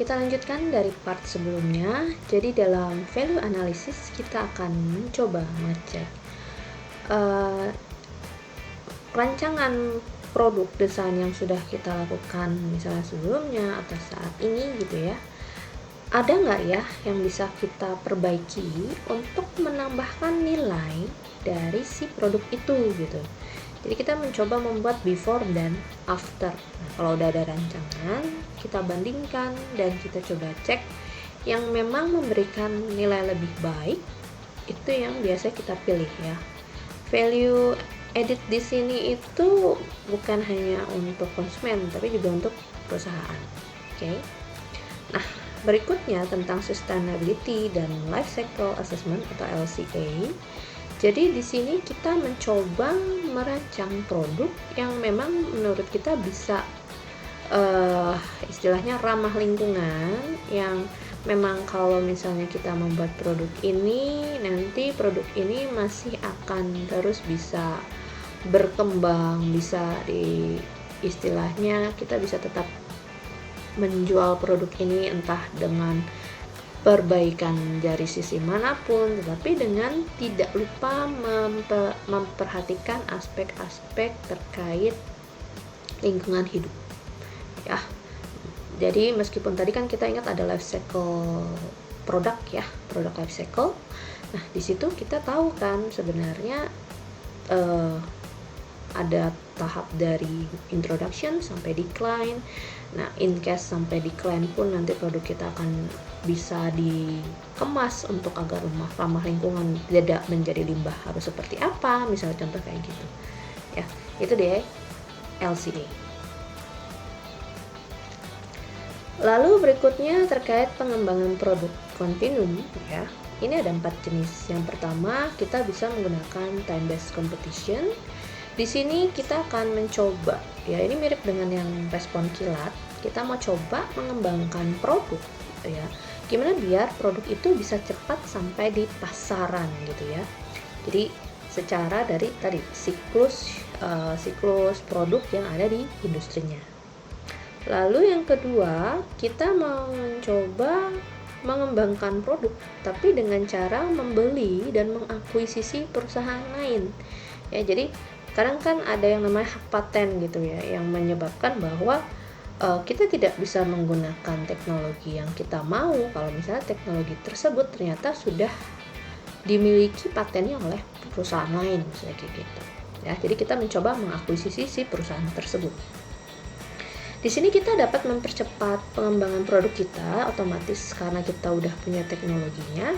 kita lanjutkan dari part sebelumnya. Jadi dalam value analysis kita akan mencoba ngecek rancangan produk desain yang sudah kita lakukan misalnya sebelumnya atau saat ini gitu ya. Ada nggak ya yang bisa kita perbaiki untuk menambahkan nilai dari si produk itu gitu. Jadi kita mencoba membuat before dan after. Nah, kalau udah ada rancangan, kita bandingkan dan kita coba cek yang memang memberikan nilai lebih baik, itu yang biasa kita pilih ya. Value edit di sini itu bukan hanya untuk konsumen, tapi juga untuk perusahaan. Oke. Nah, berikutnya tentang sustainability dan life cycle assessment atau LCA. Jadi di sini kita mencoba merancang produk yang memang menurut kita bisa istilahnya ramah lingkungan, yang memang kalau misalnya kita membuat produk ini, nanti produk ini masih akan terus bisa berkembang, bisa istilahnya kita bisa tetap menjual produk ini entah dengan perbaikan dari sisi manapun, tetapi dengan tidak lupa memperhatikan aspek-aspek terkait lingkungan hidup ya. Jadi meskipun tadi kan kita ingat ada life cycle produk ya, produk life cycle. Nah, di situ kita tahu kan sebenarnya ada tahap dari introduction sampai decline. Nah, in case sampai decline pun nanti produk kita akan bisa dikemas untuk agar ramah lingkungan, tidak menjadi limbah, harus seperti apa, misalnya contoh kayak gitu. Ya, itu deh LCA. Lalu berikutnya terkait pengembangan produk continuum ya. Ini ada 4 jenis. Yang pertama, kita bisa menggunakan time based competition. Di sini kita akan mencoba, ya ini mirip dengan yang respon kilat. Kita mau coba mengembangkan produk, ya. Gimana biar produk itu bisa cepat sampai di pasaran gitu ya. Jadi secara dari tadi siklus produk yang ada di industrinya. Lalu yang kedua, kita mau mencoba mengembangkan produk, tapi dengan cara membeli dan mengakuisisi perusahaan lain. Ya, jadi kadang kan ada yang namanya hak paten gitu ya, yang menyebabkan bahwa kita tidak bisa menggunakan teknologi yang kita mau kalau misalnya teknologi tersebut ternyata sudah dimiliki patennya oleh perusahaan lain, misalnya kayak gitu. Ya, jadi kita mencoba mengakuisisi si perusahaan tersebut. Di sini kita dapat mempercepat pengembangan produk kita otomatis karena kita udah punya teknologinya.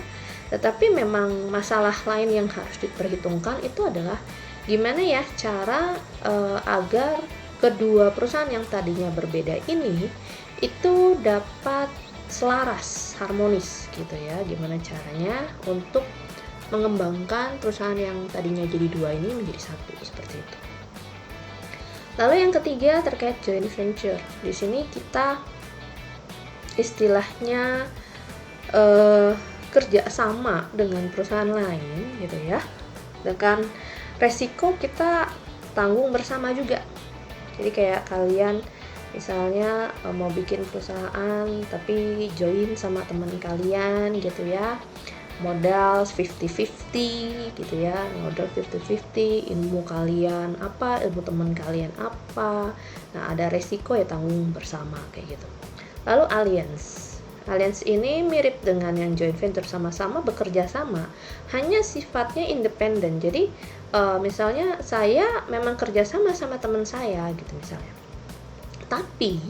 Tetapi memang masalah lain yang harus diperhitungkan itu adalah gimana ya cara agar kedua perusahaan yang tadinya berbeda ini itu dapat selaras, harmonis gitu ya. Gimana caranya untuk mengembangkan perusahaan yang tadinya jadi dua ini menjadi satu, seperti itu. Lalu yang ketiga terkait joint venture. Di sini kita istilahnya kerja sama dengan perusahaan lain gitu ya. Dengan resiko kita tanggung bersama juga. Jadi kayak kalian misalnya mau bikin perusahaan tapi join sama teman kalian gitu ya. Modal 50-50 gitu ya, modal 50-50, ilmu kalian apa, ilmu teman kalian apa. Nah, ada resiko ya tanggung bersama kayak gitu. Lalu alliance ini mirip dengan yang joint venture, sama-sama bekerja sama, hanya sifatnya independen. Jadi misalnya saya memang kerja sama teman saya gitu misalnya, tapi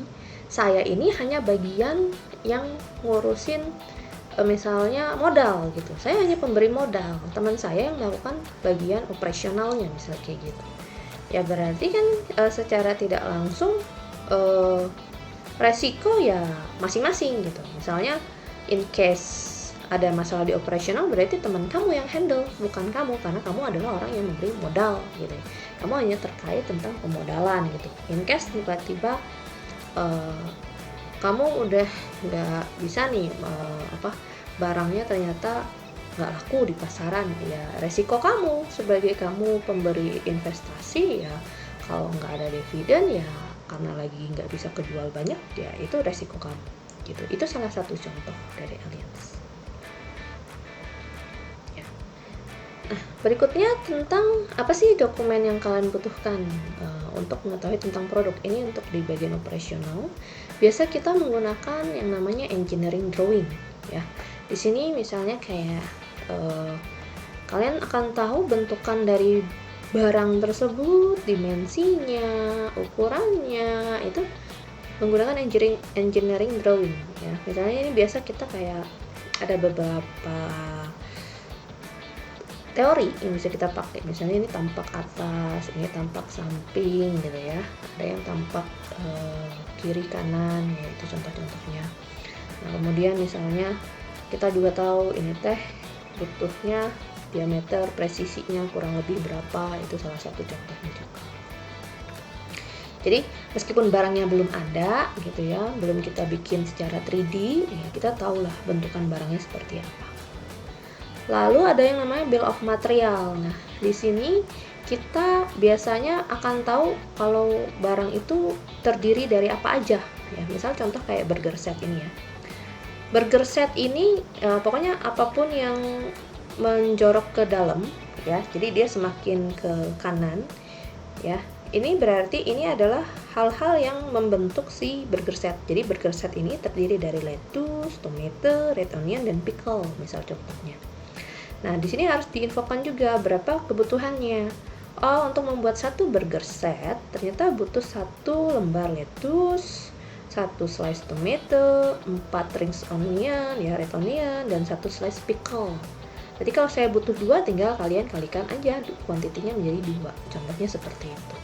saya ini hanya bagian yang ngurusin misalnya modal gitu, saya hanya pemberi modal, teman saya yang melakukan bagian operasionalnya misalnya kayak gitu. Ya berarti kan secara tidak langsung resiko ya masing-masing gitu. Misalnya in case ada masalah di operasional, berarti teman kamu yang handle, bukan kamu, karena kamu adalah orang yang memberi modal gitu. Kamu hanya terkait tentang pemodalan gitu. In case tiba-tiba kamu udah nggak bisa nih barangnya ternyata nggak laku di pasaran, ya resiko kamu sebagai kamu pemberi investasi ya. Kalau nggak ada dividen ya karena lagi nggak bisa kejual banyak, ya itu resiko kamu. gitu. Itu salah satu contoh dari Alliance. Ya. Nah, berikutnya tentang apa sih dokumen yang kalian butuhkan untuk mengetahui tentang produk ini. Untuk di bagian operasional, biasa kita menggunakan yang namanya engineering drawing ya. Di sini misalnya kayak kalian akan tahu bentukan dari barang tersebut, dimensinya, ukurannya, itu menggunakan engineering drawing ya. Misalnya ini biasa kita kayak ada beberapa teori yang bisa kita pakai. Misalnya ini tampak atas, ini tampak samping gitu ya. Ada yang tampak kiri kanan, ya itu contoh-contohnya. Nah, kemudian misalnya kita juga tahu ini teh butuhnya diameter, presisinya kurang lebih berapa, itu salah satu contohnya juga. Jadi meskipun barangnya belum ada gitu ya, belum kita bikin secara 3D, ya kita tahulah bentukan barangnya seperti apa. Lalu ada yang namanya bill of material. Nah, di sini kita biasanya akan tahu kalau barang itu terdiri dari apa aja. Ya, misal contoh kayak burger set ini ya. Burger set ini pokoknya apapun yang menjorok ke dalam ya. Jadi dia semakin ke kanan ya. Ini berarti ini adalah hal-hal yang membentuk si burger set. Jadi burger set ini terdiri dari lettuce, tomato, red onion, dan pickle, misal contohnya. Nah, di sini harus diinfokan juga berapa kebutuhannya. Oh, untuk membuat satu burger set, ternyata butuh 1 lembar lettuce, 1 slice tomato, 4 rings onion, ya red onion, dan 1 slice pickle. Jadi kalau saya butuh 2, tinggal kalian kalikan aja kuantitinya menjadi 2. Contohnya seperti itu.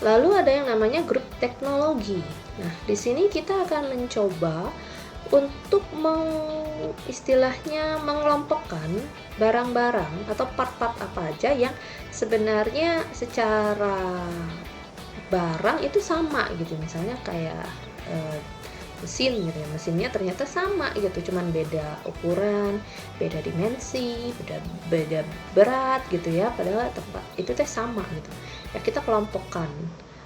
Lalu ada yang namanya grup teknologi. Nah, di sini kita akan mencoba untuk istilahnya mengelompokkan barang-barang atau part-part apa aja yang sebenarnya secara barang itu sama gitu. Misalnya kayak mesin gitu ya, mesinnya ternyata sama gitu, cuman beda ukuran, beda dimensi, beda berat gitu ya, padahal tempat itu teh sama gitu ya. Kita kelompokkan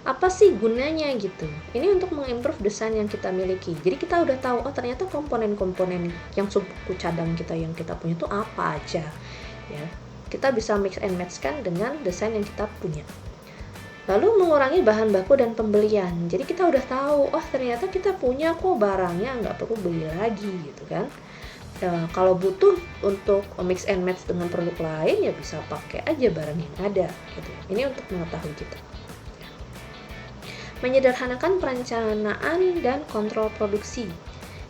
apa sih gunanya gitu. Ini untuk mengimprove desain yang kita miliki. Jadi kita udah tahu, oh ternyata komponen-komponen yang subku cadang kita yang kita punya itu apa aja ya. Kita bisa mix and match kan dengan desain yang kita punya. Lalu mengurangi bahan baku dan pembelian. Jadi kita udah tahu, oh ternyata kita punya kok barangnya, nggak perlu beli lagi gitu kan. Kalau butuh untuk mix and match dengan produk lain ya bisa pakai aja barang yang ada gitu. Ini untuk mengetahui kita. Menyederhanakan perencanaan dan kontrol produksi.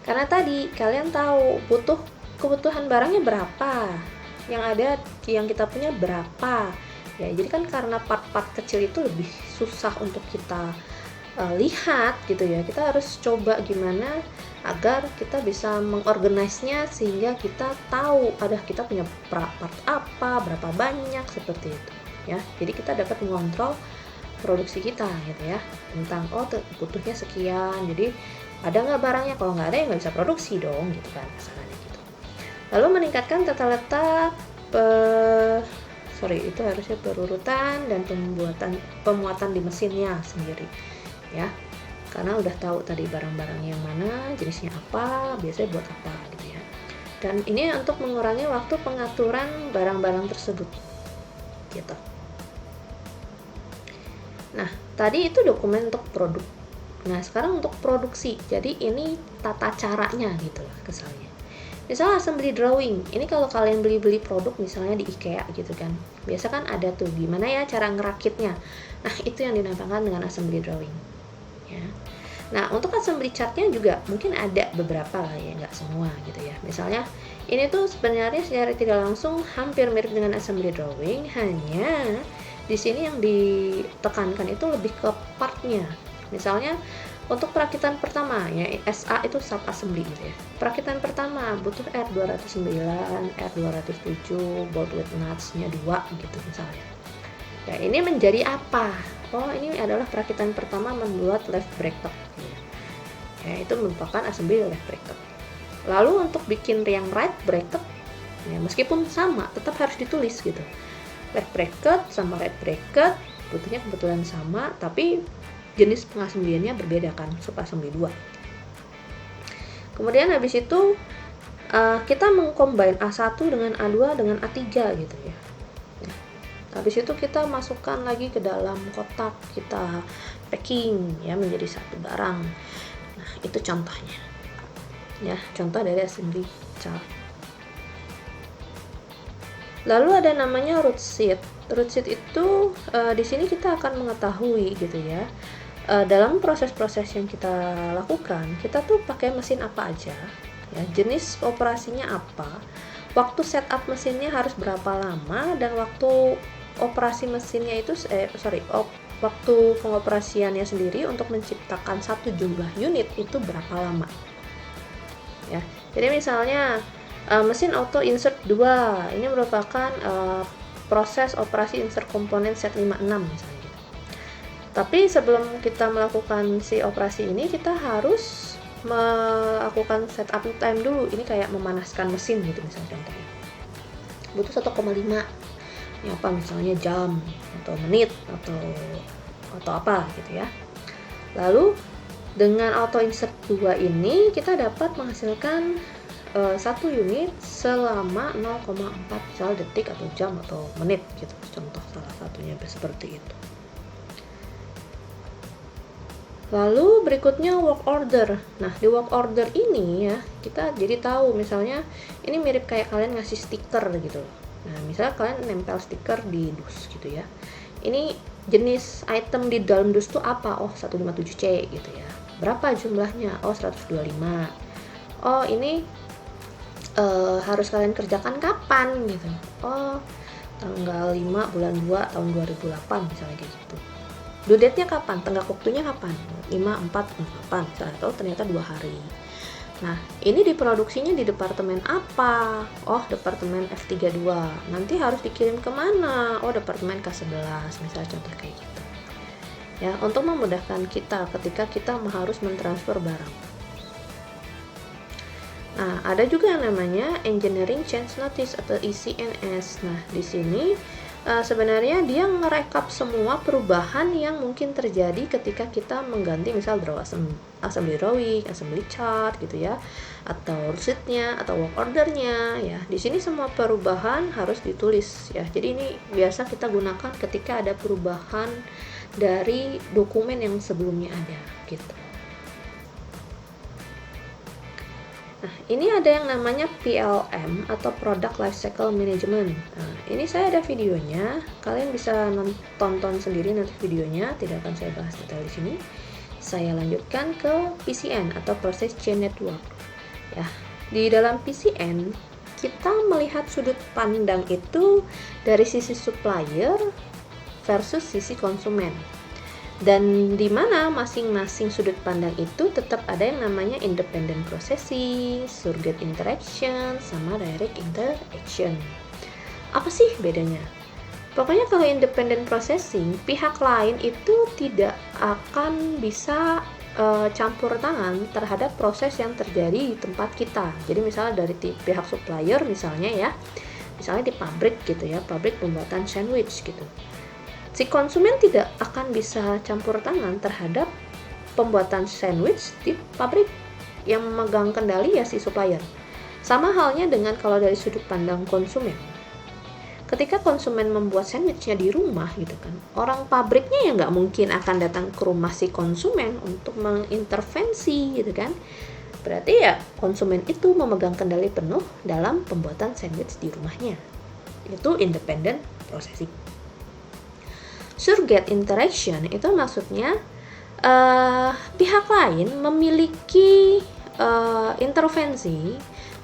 Karena tadi kalian tahu kebutuhan barangnya berapa, yang ada yang kita punya berapa. Ya, jadi kan karena part-part kecil itu lebih susah untuk kita lihat gitu ya. Kita harus coba gimana agar kita bisa mengorganisnya sehingga kita tahu kita punya part apa, berapa banyak, seperti itu ya. Jadi kita dapat mengontrol produksi kita gitu ya, tentang butuhnya sekian, jadi ada nggak barangnya, kalau nggak ada ya nggak bisa produksi dong gitu kan, asalnya gitu. Lalu meningkatkan tata letak itu harusnya perurutan dan pemuatan di mesinnya sendiri ya, karena udah tahu tadi barang-barang yang mana, jenisnya apa, biasanya buat apa gitu ya. Dan ini untuk mengurangi waktu pengaturan barang-barang tersebut gitu. Nah, tadi itu dokumen untuk produk. Nah, sekarang untuk produksi. Jadi ini tata caranya gitu lah kesannya. Misalnya assembly drawing. Ini kalau kalian beli produk misalnya di IKEA gitu kan. Biasa kan ada tuh gimana ya cara ngerakitnya. Nah, itu yang dinamakan dengan assembly drawing. Ya. Nah, untuk assembly chartnya juga mungkin ada beberapa lah ya, nggak semua gitu ya. Misalnya ini tuh sebenarnya secara tidak langsung hampir mirip dengan assembly drawing, hanya di sini yang ditekankan itu lebih ke partnya. Misalnya untuk perakitan pertama ya, SA itu sub assembly gitu ya. Perakitan pertama butuh R209, R207, bolt with nuts-nya 2 gitu misalnya. Ya, ini menjadi apa? Oh, ini adalah perakitan pertama membuat left bracket gitu ya. Itu merupakan assembly left bracket. Lalu untuk bikin yang right bracket ya, meskipun sama tetap harus ditulis gitu. Left bracket sama right bracket butuhnya kebetulan sama, tapi jenis pengassemblynya berbeda kan, sub assembly 2 Kemudian habis itu kita mengcombine A1 dengan A2 dengan A3 gitu ya. Habis itu kita masukkan lagi ke dalam kotak, kita packing ya menjadi satu barang. Nah, itu contohnya. Ya, contoh dari assembly chart. Lalu ada namanya root sheet. Root sheet itu di sini kita akan mengetahui gitu ya. Dalam proses-proses yang kita lakukan, kita tuh pakai mesin apa aja, ya, jenis operasinya apa, waktu setup mesinnya harus berapa lama, dan waktu operasi mesinnya itu waktu pengoperasiannya sendiri untuk menciptakan satu jumlah unit itu berapa lama. Ya, jadi misalnya mesin auto insert 2 ini merupakan proses operasi insert komponen set 56 misalnya. Tapi sebelum kita melakukan si operasi ini, kita harus melakukan setup time dulu. Ini kayak memanaskan mesin gitu misalnya contohnya. Butuh 1,5. Ini apa misalnya jam atau menit atau apa gitu ya. Lalu dengan auto insert 2 ini kita dapat menghasilkan 1 unit selama 0,4 misal detik atau jam atau menit gitu. Contoh salah satunya seperti itu. Lalu berikutnya work order. Nah, di work order ini ya, kita jadi tahu misalnya ini mirip kayak kalian ngasih stiker gitu. Nah, misalnya kalian nempel stiker di dus gitu ya. Ini jenis item di dalam dus itu apa? Oh, 157C gitu ya. Berapa jumlahnya? Oh, 125. Oh, ini harus kalian kerjakan kapan gitu. Oh, tanggal 5 bulan 2 tahun 2008 misalnya kayak gitu. Due date-nya kapan? Tenggat waktunya kapan? 5, 4, 8 misalnya, atau ternyata 2 hari. Nah, ini diproduksinya di departemen apa? Oh, departemen F32. Nanti harus dikirim kemana? Oh, departemen K11 misalnya, contoh kayak gitu. Ya, untuk memudahkan kita ketika kita harus mentransfer barang. Nah, ada juga yang namanya Engineering Change Notice atau ECNS. Nah, di sini sebenarnya dia ngerekap semua perubahan yang mungkin terjadi ketika kita mengganti misal draw assembly drawing, assembly chart gitu ya, atau receipt-nya atau work order-nya ya. Di sini semua perubahan harus ditulis ya. Jadi ini biasa kita gunakan ketika ada perubahan dari dokumen yang sebelumnya ada gitu. Nah, ini ada yang namanya PLM atau Product Lifecycle Management. Nah, ini saya ada videonya, kalian bisa tonton sendiri nanti videonya, tidak akan saya bahas detail di sini. Saya lanjutkan ke PCN atau Process Chain Network. Ya, di dalam PCN kita melihat sudut pandang itu dari sisi supplier versus sisi konsumen. Dan di mana masing-masing sudut pandang itu tetap ada yang namanya independent processing, surrogate interaction, sama direct interaction. Apa sih bedanya? Pokoknya kalau independent processing, pihak lain itu tidak akan bisa campur tangan terhadap proses yang terjadi di tempat kita. Jadi misalnya dari pihak supplier misalnya ya, misalnya di pabrik gitu ya, pabrik pembuatan sandwich gitu. Si konsumen tidak akan bisa campur tangan terhadap pembuatan sandwich di pabrik. Yang memegang kendali ya si supplier. Sama halnya dengan kalau dari sudut pandang konsumen. Ketika konsumen membuat sandwichnya di rumah gitu kan, orang pabriknya ya nggak mungkin akan datang ke rumah si konsumen untuk mengintervensi gitu kan. Berarti ya konsumen itu memegang kendali penuh dalam pembuatan sandwich di rumahnya. Itu independent processing. Surrogate interaction itu maksudnya pihak lain memiliki intervensi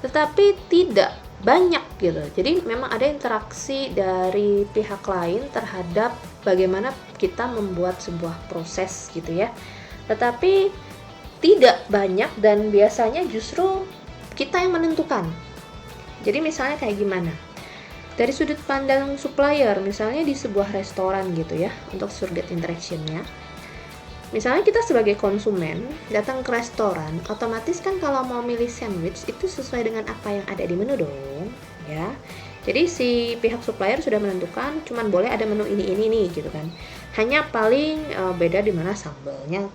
tetapi tidak banyak gitu. Jadi memang ada interaksi dari pihak lain terhadap bagaimana kita membuat sebuah proses gitu ya. Tetapi tidak banyak dan biasanya justru kita yang menentukan. Jadi misalnya kayak gimana? Dari sudut pandang supplier, misalnya di sebuah restoran gitu ya, untuk surrogate interaction-nya. Misalnya kita sebagai konsumen datang ke restoran, otomatis kan kalau mau milih sandwich itu sesuai dengan apa yang ada di menu dong, ya. Jadi si pihak supplier sudah menentukan cuman boleh ada menu ini gitu kan. Hanya paling beda di mana sambelnya